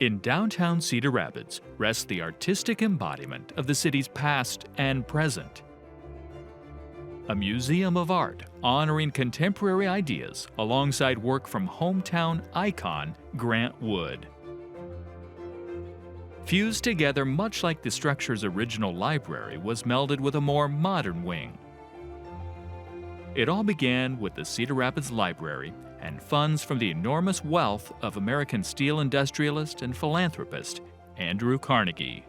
In downtown Cedar Rapids rests the artistic embodiment of the city's past and present. A museum of art honoring contemporary ideas alongside work from hometown icon Grant Wood. Fused together much like the structure's original library was melded with a more modern wing. It all began with the Cedar Rapids Library and funds from the enormous wealth of American steel industrialist and philanthropist Andrew Carnegie.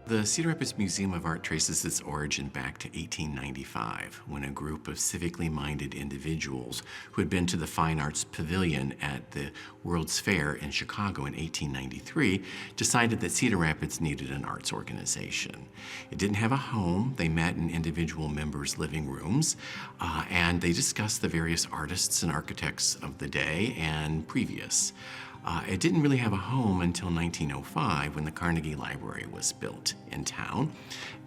The Cedar Rapids Museum of Art traces its origin back to 1895, when a group of civically minded individuals who had been to the Fine Arts Pavilion at the World's Fair in Chicago in 1893 decided that Cedar Rapids needed an arts organization. It didn't have a home. They met in individual members' living rooms, and they discussed the various artists and architects of the day and previous. It didn't really have a home until 1905 when the Carnegie Library was built in town,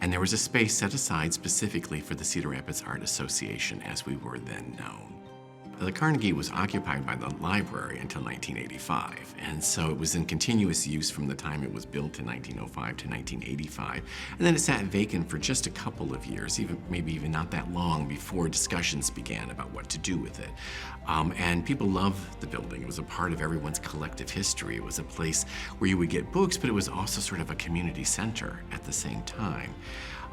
and there was a space set aside specifically for the Cedar Rapids Art Association, as we were then known. The Carnegie was occupied by the library until 1985, and so it was in continuous use from the time it was built in 1905 to 1985, and then it sat vacant for just a couple of years, maybe even not that long before discussions began about what to do with it. And people loved the building. It was a part of everyone's collective history. It was a place where you would get books, but it was also sort of a community center at the same time.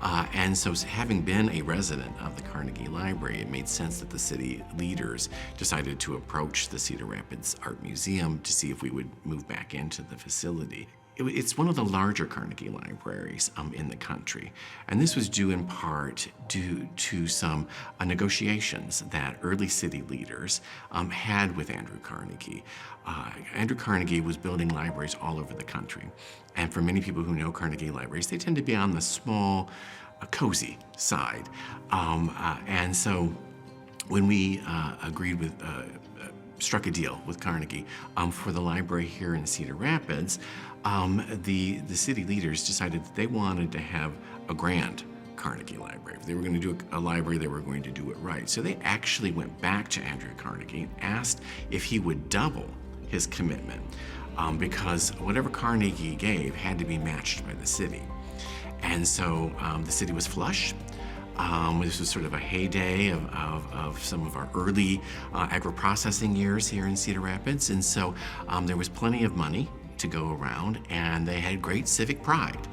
And so having been a resident of the Carnegie Library, it made sense that the city leaders decided to approach the Cedar Rapids Art Museum to see if we would move back into the facility. It's one of the larger Carnegie libraries in the country, and this was due in part due to some negotiations that early city leaders had with Andrew Carnegie. Andrew Carnegie was building libraries all over the country, and for many people who know Carnegie libraries, they tend to be on the small, cozy side. And so when we struck a deal with Carnegie for the library here in Cedar Rapids, the city leaders decided that they wanted to have a grand Carnegie Library. If they were going to do a library, they were going to do it right. So they actually went back to Andrew Carnegie and asked if he would double his commitment, because whatever Carnegie gave had to be matched by the city. And so the city was flush. This was sort of a heyday of some of our early agro-processing years here in Cedar Rapids. And so there was plenty of money to go around, and they had great civic pride